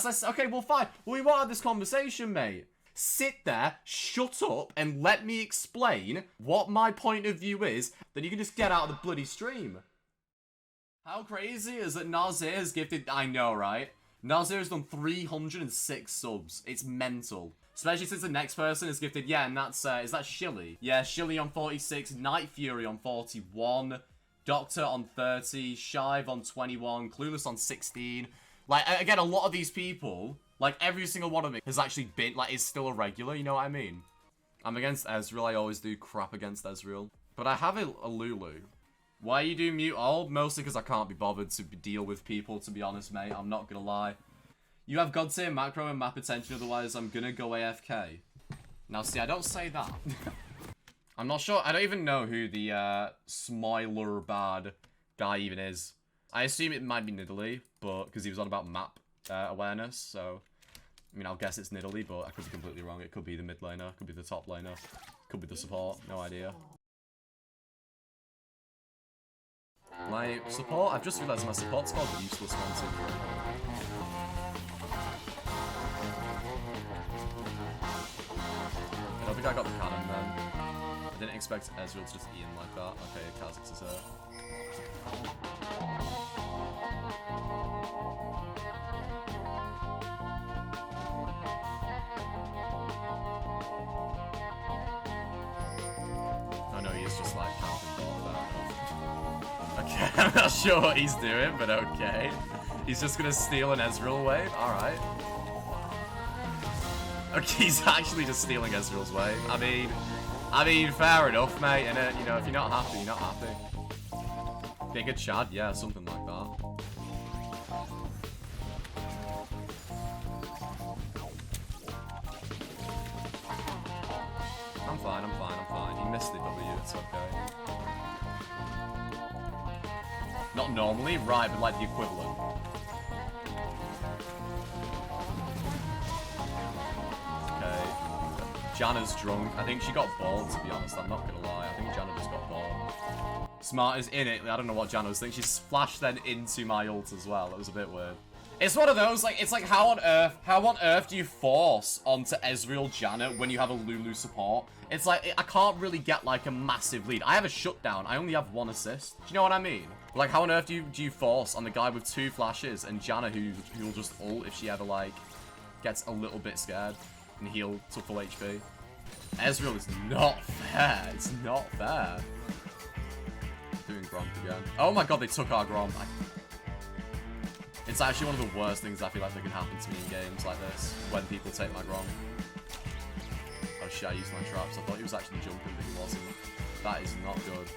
Okay, well, fine. We won't have this conversation, mate. Sit there, shut up, and let me explain what my point of view is. Then you can just get out of the bloody stream. How crazy is that Nazir has gifted... I know, right? Nazir has done 306 subs. It's mental. Especially since the next person is gifted... Yeah, and that's... is that Shilly? Yeah, Shilly on 46, Night Fury on 41, Doctor on 30, Shive on 21, Clueless on 16. Like, again, a lot of these people... Like, every single one of them has actually been, like, is still a regular, you know what I mean? I'm against Ezreal, I always do crap against Ezreal. But I have a Lulu. Why you do mute all? Mostly because I can't be bothered to deal with people, to be honest, mate. I'm not gonna lie. You have God tier macro and map attention, otherwise I'm gonna go AFK. Now, see, I don't say that. I'm not sure, I don't even know who the, Smiler Bad guy even is. I assume it might be Nidalee, but, because he was on about map. Awareness, so I mean, I'll guess it's Nidalee, but I could be completely wrong. It could be the mid laner, could be the top laner, could be the support, no idea. My support, I've just realised my support's called Useless 123. I don't think I got the cannon then. I didn't expect Ezreal to just Ian like that. Okay, Kha'Zix is here. Just like camping ball. Okay, I'm not sure what he's doing, but okay. He's just gonna steal an Ezreal wave? Alright. Okay, he's actually just stealing Ezreal's wave. I mean, fair enough, mate, innit? You know, if you're not happy, you're not happy. Bigger Chad? Yeah, something like that. I'm fine. He missed the W, it's okay. Not normally, right, but like the equivalent. Okay. Janna's drunk. I think she got bald, to be honest, I'm not gonna lie. I think Janna just got bald. Smart is in it. I don't know what Janna was thinking. She splashed then into my ult as well. It was a bit weird. It's one of those, like, it's like, how on earth do you force onto Ezreal Janna when you have a Lulu support? It's like, I can't really get, like, a massive lead. I have a shutdown. I only have 1 assist. Do you know what I mean? Like, how on earth do you force on the guy with 2 flashes and Janna who'll just ult if she ever, like, gets a little bit scared and heal to full HP? Ezreal is not fair. It's not fair. Doing Gromp again. Oh my god, they took our Gromp. It's actually one of the worst things I feel like that can happen to me in games like this, when people take my Gromp. Oh shit, I used my traps. I thought he was actually jumping, but he wasn't. That is not good.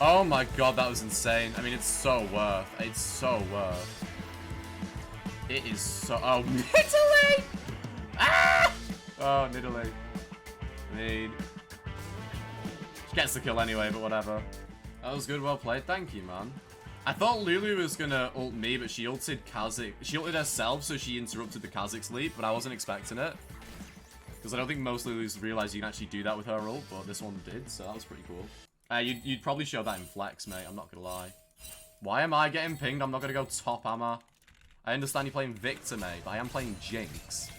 Oh my god, that was insane. I mean, it's so worth. It's so worth. It is so... Oh, Nidalee! Ah! Oh, Nidalee. I mean... She gets the kill anyway, but whatever. That was good, well played. Thank you, man. I thought Lulu was gonna ult me, but she ulted Kha'Zix. She ulted herself, so she interrupted the Kha'Zix leap, but I wasn't expecting it. Because I don't think most Lulus realize you can actually do that with her ult, but this one did, so that was pretty cool. You'd probably show that in flex, mate. I'm not gonna lie. Why am I getting pinged? I'm not gonna go top, am I? I understand you're playing Victor, mate, but I am playing Jinx.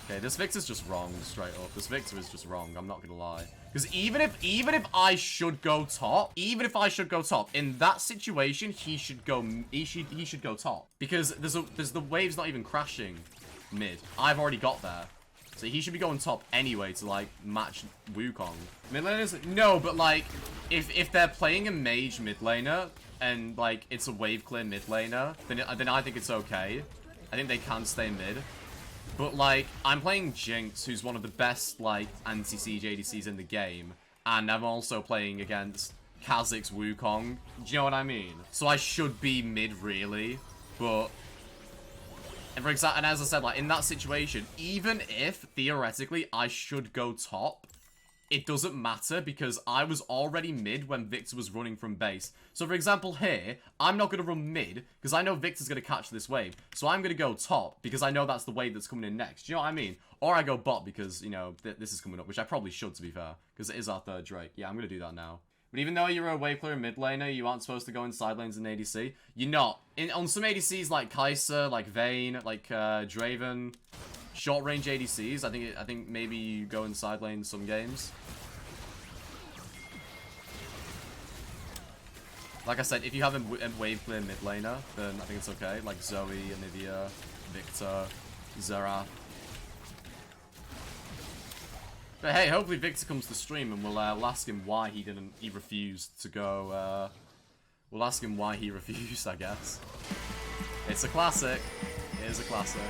Okay, this Victor's just wrong, straight up. This Victor is just wrong, I'm not gonna lie. Because even if I should go top, in that situation, he should go top. Because there's the wave's not even crashing mid. I've already got there. So he should be going top anyway to, like, match Wukong. Mid laners? No, but, like, if they're playing a mage mid laner, and, like, it's a wave clear mid laner, then I think it's okay. I think they can stay mid. But, like, I'm playing Jinx, who's one of the best, like, anti-siege ADCs in the game. And I'm also playing against Kha'Zix Wukong. Do you know what I mean? So I should be mid, really. But... And as I said, like, in that situation, even if, theoretically, I should go top, it doesn't matter because I was already mid when Victor was running from base. So for example here, I'm not going to run mid because I know Victor's going to catch this wave. So I'm going to go top because I know that's the wave that's coming in next. Do you know what I mean? Or I go bot because, you know, this is coming up, which I probably should, to be fair, because it is our third Drake. Yeah, I'm going to do that now. But even though you're a wave clear mid laner, you aren't supposed to go in side lanes in ADC. You're not. On some ADCs like Kai'Sa, like Vayne, like Draven, short range ADCs, I think maybe you go in side lane some games. Like I said, if you have a wave clear mid laner, then I think it's okay. Like Zoe, Anivia, Victor, Xerath. But hey, hopefully Victor comes to stream and we'll ask him why he refused to go. We'll ask him why he refused, I guess. It's a classic. It is a classic.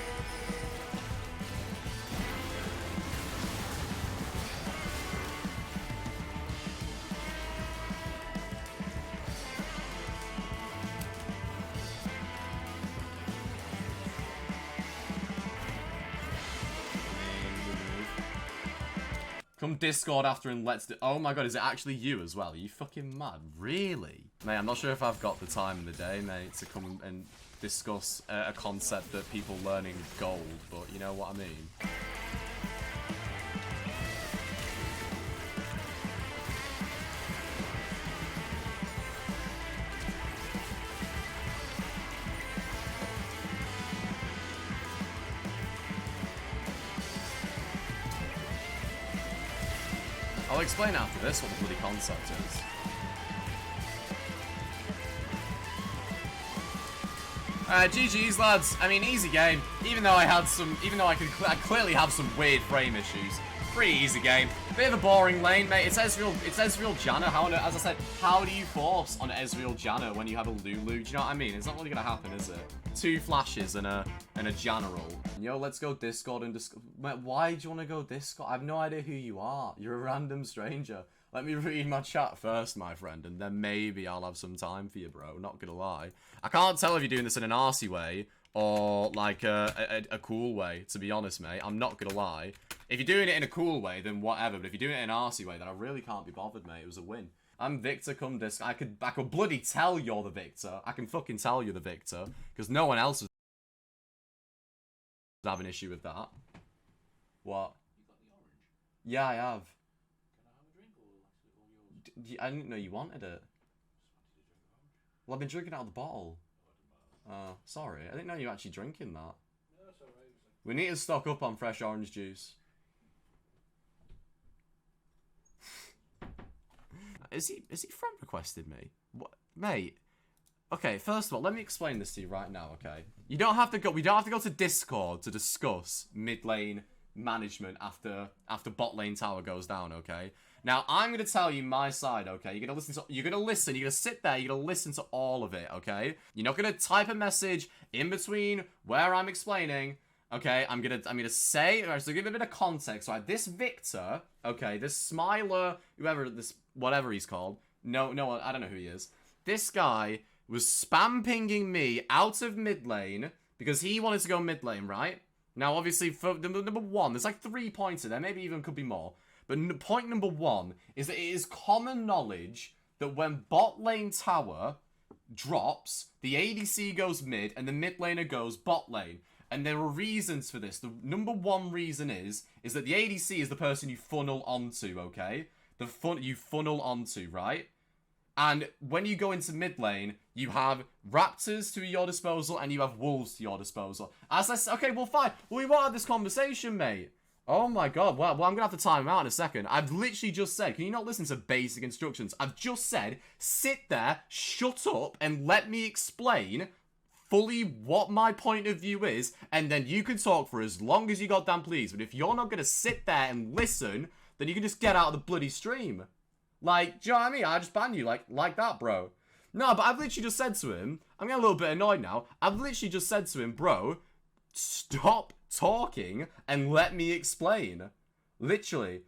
Come Discord after and let's do— oh my god, is it actually you as well? Are you fucking mad? Really? Mate, I'm not sure if I've got the time in the day, mate, to come and discuss a concept that people learning gold, but you know what I mean? I'll explain after this what the bloody concept is. GG's lads. I mean, easy game. Even though I clearly have some weird frame issues. Pretty easy game. Bit of a boring lane, mate. It's Ezreal Janna. As I said, how do you force on Ezreal Janna when you have a Lulu? Do you know what I mean? It's not really gonna happen, is it? 2 flashes and a Janna roll. Yo, let's go Discord and discuss. Why do you want to go Discord? I have no idea who you are. You're a random stranger. Let me read my chat first, my friend, and then maybe I'll have some time for you, bro. Not gonna lie. I can't tell if you're doing this in an arsey way or like a cool way, to be honest, mate. I'm not gonna lie. If you're doing it in a cool way, then whatever. But if you're doing it in an arsey way, then I really can't be bothered, mate. It was a win. I'm Victor, come disc. I could bloody tell you're the Victor. I can fucking tell you're the Victor. Because no one else would have an issue with that. What? You got the orange? Yeah, I have. Can I have a drink or yours? I didn't know you wanted it. Well, I've been drinking out of the bottle. Sorry. I didn't know you were actually drinking that. No, that's alright. We need to stock up on fresh orange juice. Is he friend requested me? What, mate? Okay, first of all, let me explain this to you right now, okay? We don't have to go to Discord to discuss mid lane management after bot lane tower goes down, okay? Now, I'm gonna tell you my side, okay? You're gonna sit there, you're gonna listen to all of it, okay? You're not gonna type a message in between where I'm explaining. Okay, I'm gonna say, alright, so give a bit of context, right? This Victor, okay, this Smiler, whatever he's called, no, I don't know who he is. This guy was spam pinging me out of mid lane because he wanted to go mid lane, right? Now, obviously, for number one, there's like 3 points in there, maybe even could be more. But point number 1 is that it is common knowledge that when bot lane tower drops, the ADC goes mid and the mid laner goes bot lane. And there are reasons for this. The number 1 reason is that the ADC is the person you funnel onto, okay? You funnel onto, right? And when you go into mid lane, you have Raptors to your disposal and you have Wolves to your disposal. As I said, okay, well, fine. Well, we won't have this conversation, mate. Oh my god, well, I'm going to have to time him out in a second. I've literally just said, can you not listen to basic instructions? I've just said, sit there, shut up, and let me explain fully what my point of view is, and then you can talk for as long as you goddamn please. But if you're not going to sit there and listen, then you can just get out of the bloody stream. Like, do you know what I mean? I just ban you like that, bro. No, but I've literally just said to him, I'm getting a little bit annoyed now. I've literally just said to him, bro, stop talking and let me explain. Literally.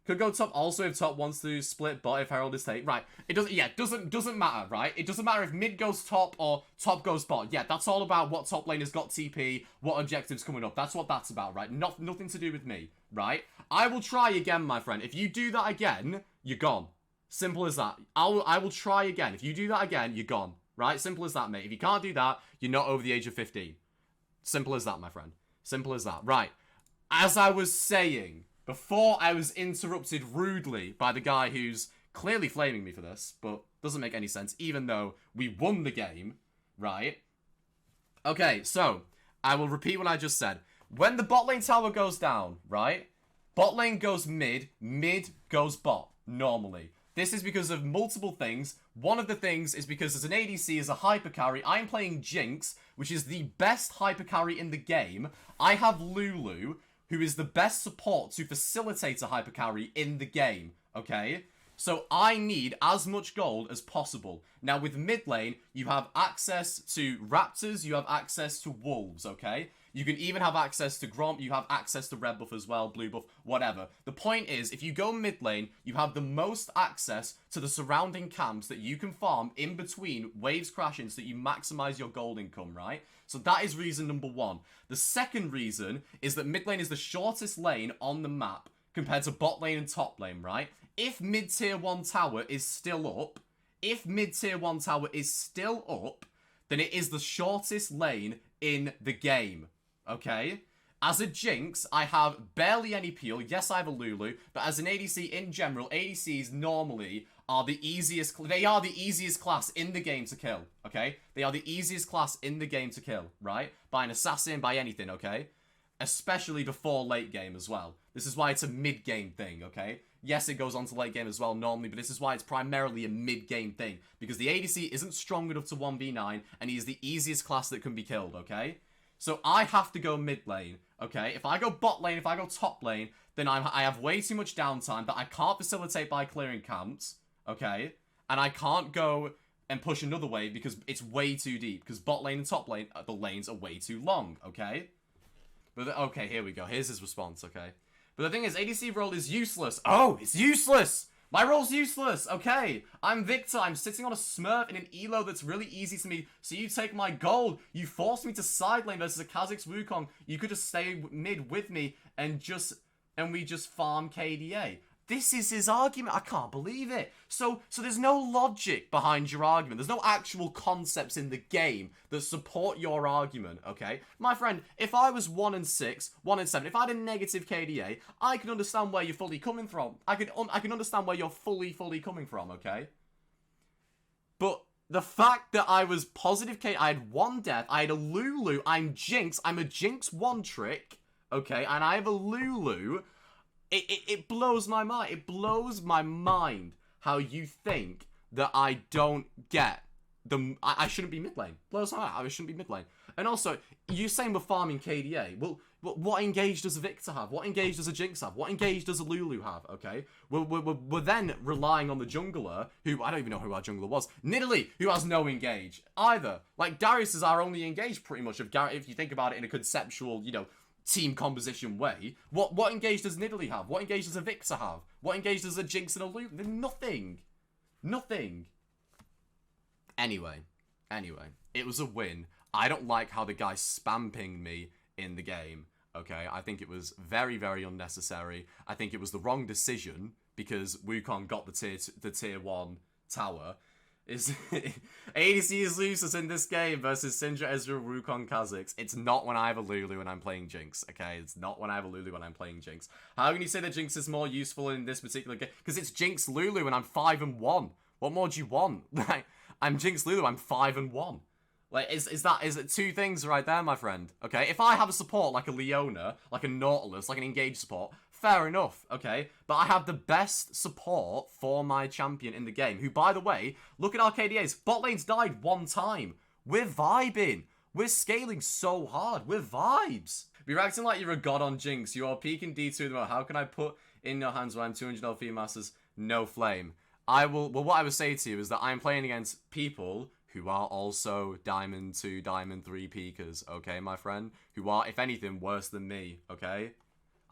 Could go top also if top wants to split bot if Herald is take. Right. It doesn't, yeah, doesn't matter, right? It doesn't matter if mid goes top or top goes bot. Yeah, that's all about what top lane has got TP, what objectives coming up. That's what that's about, right? Nothing to do with me, right? I will try again, my friend. If you do that again, you're gone. Simple as that. I will try again. If you do that again, you're gone, right? Simple as that, mate. If you can't do that, you're not over the age of 15. Simple as that, my friend. Simple as that. Right. As I was saying, before I was interrupted rudely by the guy who's clearly flaming me for this, but doesn't make any sense, even though we won the game, right? Okay, so, I will repeat what I just said. When the bot lane tower goes down, right? Bot lane goes mid, mid goes bot, normally. This is because of multiple things. One of the things is because as an ADC, as a hyper carry, I'm playing Jinx, which is the best hyper carry in the game. I have Lulu, who is the best support to facilitate a hyper carry in the game, okay? So I need as much gold as possible. Now with mid lane, you have access to Raptors, you have access to Wolves, okay? You can even have access to Gromp, you have access to red buff as well, blue buff, whatever. The point is, if you go mid lane, you have the most access to the surrounding camps that you can farm in between waves crashing so that you maximize your gold income, right? So that is reason number one. The second reason is that mid lane is the shortest lane on the map compared to bot lane and top lane, right? If mid tier 1 tower is still up, then it is the shortest lane in the game. Okay? As a Jinx, I have barely any peel. Yes, I have a Lulu, but as an ADC in general, ADCs normally are the easiest. They are the easiest class in the game to kill. Okay? They are the easiest class in the game to kill, right? By an assassin, by anything, okay? Especially before late game as well. This is why it's a mid game thing, okay? Yes, it goes on to late game as well normally, but this is why it's primarily a mid game thing. Because the ADC isn't strong enough to 1v9, and he is the easiest class that can be killed, okay? So I have to go mid lane, okay? If I go bot lane, if I go top lane, then I have way too much downtime that I can't facilitate by clearing camps, okay? And I can't go and push another wave because it's way too deep. Because bot lane and top lane, the lanes are way too long, okay? But okay, here we go. Here's his response, okay? But the thing is, ADC role is useless. Oh, it's useless! My role's useless, okay. I'm Victor, I'm sitting on a Smurf in an elo that's really easy to me, so you take my gold. You forced me to side lane versus a Kha'Zix Wukong. You could just stay mid with me and we just farm KDA. This is his argument. I can't believe it. So there's no logic behind your argument. There's no actual concepts in the game that support your argument, okay? My friend, if I was 1-6, 1-7, if I had a negative KDA, I can understand where you're fully coming from. I can understand where you're fully coming from, okay? But the fact that I was positive K, I had one death, I had a Lulu, I'm Jinx, I'm a Jinx one trick, okay? And I have a Lulu. It blows my mind. It blows my mind how you think that I don't get the... I shouldn't be mid lane. Blows my mind. I shouldn't be mid lane. And also, you're saying we're farming KDA. Well, what engage does a Victor have? What engage does a Jinx have? What engage does a Lulu have? Okay? We're then relying on the jungler, who... I don't even know who our jungler was. Nidalee, who has no engage either. Like, Darius is our only engage, pretty much, if you think about it in a conceptual, you know, team composition way. What engage does Nidalee have? What engage does a Victor have? What engage does a Jinx and a Lulu? Nothing. Nothing. Anyway, it was a win. I don't like how the guy spam pinged me in the game, okay? I think it was very, very unnecessary. I think it was the wrong decision because Wukong got the tier 1 tower. ADC is losers in this game versus Syndra, Ezreal, Wukong, Kha'Zix. It's not when I have a Lulu and I'm playing Jinx, okay? It's not when I have a Lulu when I'm playing Jinx. How can you say that Jinx is more useful in this particular game? Because it's Jinx Lulu and I'm 5-1. What more do you want? Like, I'm Jinx Lulu, I'm 5-1. Like, is it two things right there, my friend? Okay, if I have a support like a Leona, like a Nautilus, like an engaged support, fair enough, okay? But I have the best support for my champion in the game, who, by the way, look at our KDAs. Bot lane's died one time. We're vibing. We're scaling so hard. We're vibes. You're acting like you're a god on Jinx. You are peaking D2. How can I put in your hands when I'm 200 LP Masters? No flame. Well, what I would say to you is that I'm playing against people who are also Diamond 2, Diamond 3 peakers, okay, my friend? Who are, if anything, worse than me, okay?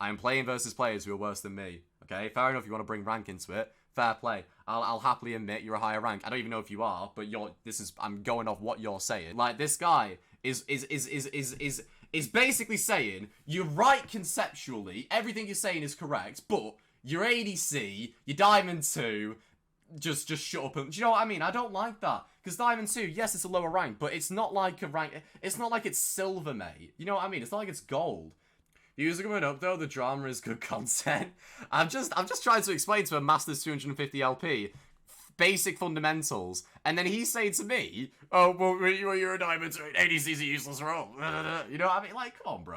I am playing versus players who are worse than me. Okay, fair enough. You want to bring rank into it? Fair play. I'll happily admit you're a higher rank. I don't even know if you are, but I'm going off what you're saying. Like, this guy is basically saying you're right conceptually. Everything you're saying is correct, but your ADC, your Diamond 2, just shut up. And do you know what I mean? I don't like that. Because Diamond 2, yes, it's a lower rank, but it's not like a rank. It's not like it's silver, mate. You know what I mean? It's not like it's gold. Views are going up though, the drama is good content. I'm just trying to explain to a Masters 250 LP basic fundamentals, and then he's saying to me, oh, well, you're a Diamond 2, ADC's a useless role. You know what I mean? Like, come on, bro.